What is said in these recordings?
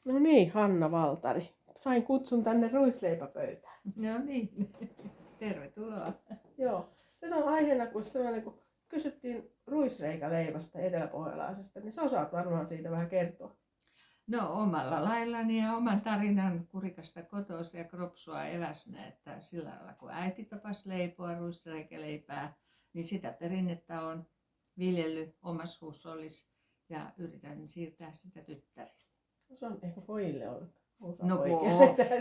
No niin, Hanna Valtari. Sain kutsun tänne ruisleipäpöytään. No niin, tervetuloa. Joo. Nyt on aiheena, kun sellainen, kun kysyttiin ruisreikäleivästä eteläpohjalaisesta, niin sä osaat varmaan siitä vähän kertoa. No omalla laillani ja oman tarinan Kurikasta kotoa ja Kropsua eväsnä, että sillä lailla kun äiti tapas leipoa ruisreikäleipää, niin sitä perinnettä on viljellyt omassa huushollissa ja yritän siirtää sitä tyttärille. Se on ehkä pojille ollut.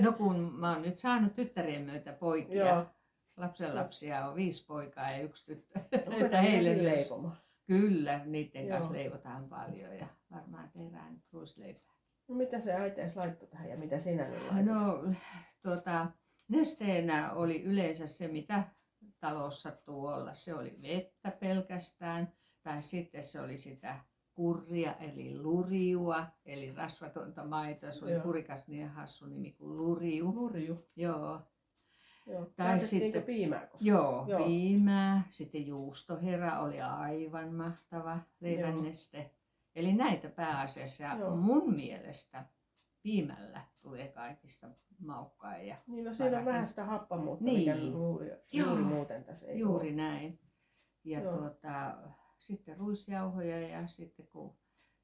No kun mä oon nyt saanut tyttärien myötä poikia. Joo. Lapsenlapsia on 5 poikaa ja 1 tyttö. Onko heille leipomaan? Kyllä, niiden Joo. kanssa leivotaan paljon ja varmaan tehdään ruisleipää. No mitä se äitees laittoi tähän ja mitä sinä nyt laitat? No nesteenä oli yleensä se mitä talossa sattuu olla. Se oli vettä pelkästään tai sitten se oli sitä kurria eli luriua eli rasvatonta maitoa. Se oli Joo. Kurikasta niin hassu nimi kuin luriu. Lurju. Joo. Joo. Tai sitten piimää koskaan? Joo, piimää. Sitten juustoherä oli aivan mahtava leivänneste. Eli näitä pääasiassa. Ja mun mielestä piimällä tulee kaikista maukkaa. Ja niin, no siinä on vähän sitä happamuutta, niin. Mikä juuri muuten tässä ei juuri ole. näin. Ja sitten ruisjauhoja ja sitten kun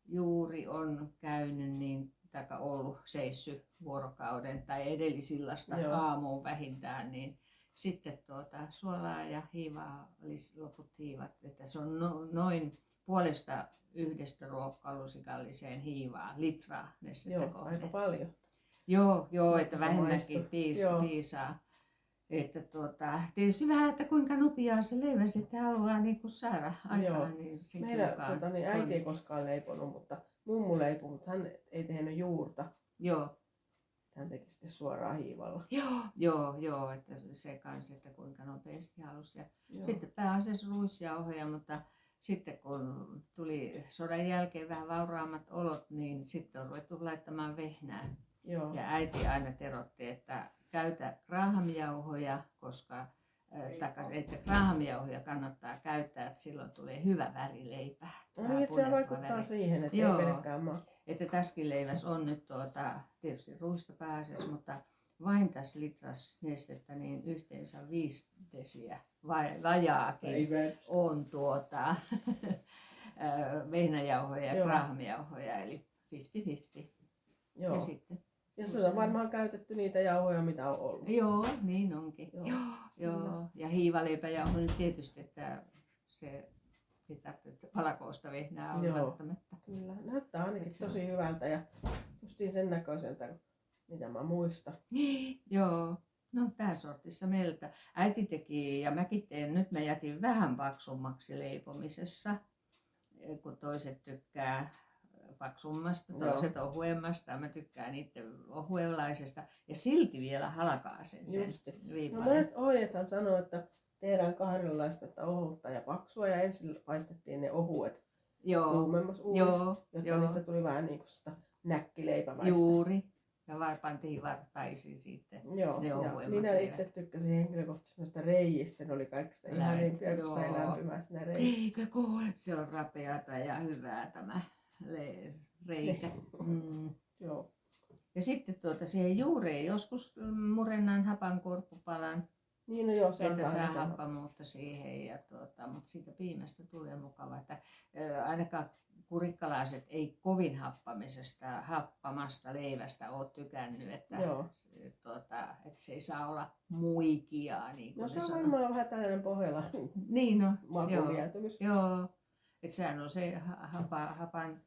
juuri on käynyt niin taikka ollut seissy vuorokauden tai edellisillasta aamuun vähintään, niin sitten suolaa ja hiivaa, loput hiivat, että se on noin 1,5 ruokalusikalliseen hiivaa, litraa nestettä kohden. Aika paljon. Joo, että vähemmänkin piisaa. Että tietysti vähän, että kuinka nopeaa se leivä sitten haluaa niin saada aikaan. Niin meillä äiti ei koskaan leiponut, mutta mummu leipoi, mutta hän ei tehnyt juurta. Joo. Hän teki sitten suoraan hiivalla. Joo, että se kanssa, että kuinka nopeasti halusi. Ja sitten pääasiassa ruisjauhoja, mutta sitten kun tuli sodan jälkeen vähän vauraammat olot, niin sitten on ruvettu laittamaan vehnää. Joo. Ja äiti aina terotti, että käytä graahamjauhoja, koska että graahamjauhoja kannattaa käyttää, että silloin tulee hyvä väri leipää. No niin, että se vaikuttaa siihen, että ei pelkkää maku. Että tässäkin leivässä on nyt tietysti ruista pääasiassa, mutta vain tässä litras nestettä niin yhteensä 5 desiä vajaakin on vehnäjauhoja ja graahamjauhoja, eli 50-50. Joo. Ja sitten ja se on varmaan käytetty niitä jauhoja, mitä on ollut. Joo, niin onkin. Joo. Ja hiivaleipäjauho nyt tietysti, että se pitää, että valkoista vehnää on välttämättä. Kyllä, näyttää ainakin tosi hyvältä ja justiin sen näköiseltä, mitä mä muistan. Joo, no tää sortissa meiltä. Äiti teki ja mäkin teen, nyt mä jätin vähän paksummaksi leipomisessa, kun toiset tykkää paksummasta, toiset ohuemmasta, mä tykkään niiden ohuenlaisesta ja silti vielä halkaasen sen viipaleen. No monet ohjeethan sanoo, että tehdään 2 että ohutta ja paksua ja ensin paistettiin ne ohuet kuumemmassa uunissa, jotta niistä tuli vähän niin kuin sitä näkkileipämäistä. Juuri, ja pantiin vartaisiin sitten ne ohuemmat. Minä itse tykkäsin henkilökohtaisesti noista reijistä, ne oli kaikista ihanimpia, kun sai lämpimässä ne reijät. Eikö kuule? Se on rapeata ja hyvää tämä reikä. Joo. Ja sitten siihen juureen joskus murennan hapankurkkupalan. Niin, no joo, se on että saa happamuutta siihen, mutta siitä piimästä tulee mukava. Että ainakaan kurikkalaiset ei kovin happamasta leivästä ole tykännyt, että se ei saa olla muikiaa. Niin no se on varmaan vähän tällainen pohjalainen makumieltymys. Joo, että sehän on se hapan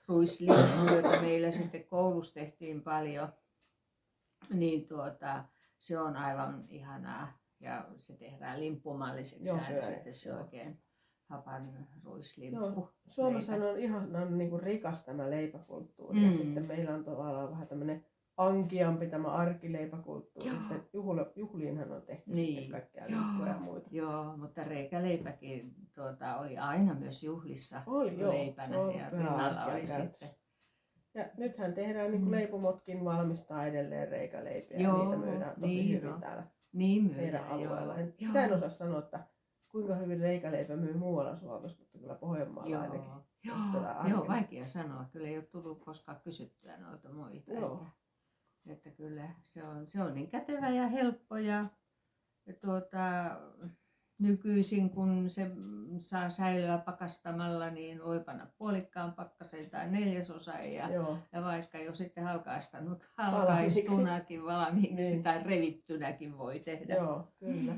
ruislimppu, jota meillä sitten koulussa tehtiin paljon, niin se on aivan ihanaa. Ja se tehdään limppumalliseksi aina sitten se oikein hapan ruislimppu. Joo. Suomessa on ihan niin kuin rikas tämä leipäkulttuuri ja sitten meillä on tavallaan vähän tämmöinen ankiampi tämä arkileipäkulttuuri. Sitten juhliinhan on tehty sitten kaikkea limppuja ja muita. Joo, mutta reikäleipäkin oli aina myös juhlissa leipänä ja rinnalla oli sitten. Ja nythän tehdään niin kuin leipomotkin valmistaa edelleen reikäleipiä ja niitä myydään tosi hyvin täällä. Meidän alueella. Sitä en osaa sanoa, että kuinka hyvin reikäleipä myy muualla Suomessa, mutta kyllä Pohjanmaalla ainakin Joo, vaikea sanoa. Kyllä ei ole tullut koskaan kysyttyä noilta muilta. Että kyllä se on niin kätevä ja helppo ja nykyisin kun se saa säilyä pakastamalla, niin voi panna puolikkaan pakkaseen tai 1/4 ja vaikka jo sitten halkaistunakin valmiiksi tai revittynäkin voi tehdä. Joo, kyllä.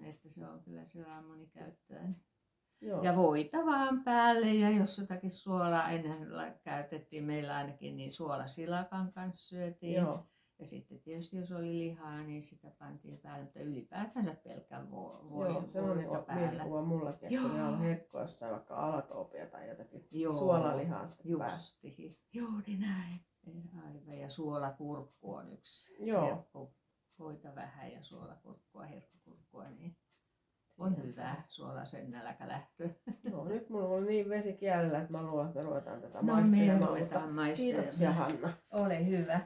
Että se on kyllä sellainen monikäyttöinen. Ja voita vaan päälle ja jos jotakin suolaa ennen käytettiin, meillä ainakin niin suolasilakan kanssa syötiin. Joo. Ja sitten tietysti jos oli lihaa, niin sitä pantiin päälle, mutta ylipäätänsä pelkän voita sellainen mielikuva mullakin, että se oli aivan herkkoa, jos sai vaikka alatoopia tai jotakin suolalihaa sitten päälle. Juuri näin. Aivan. Ja suolakurkku on yksi herkku. Voita vähän ja suolakurkkua, herkkukurkkua, niin on hyvä suolaisen nälkälähtö. No, nyt mulla on niin vesi kielellä, että mä luulen, että me ruvetaan tätä maistelemaan. Kiitoksia Hanna. Ole hyvä.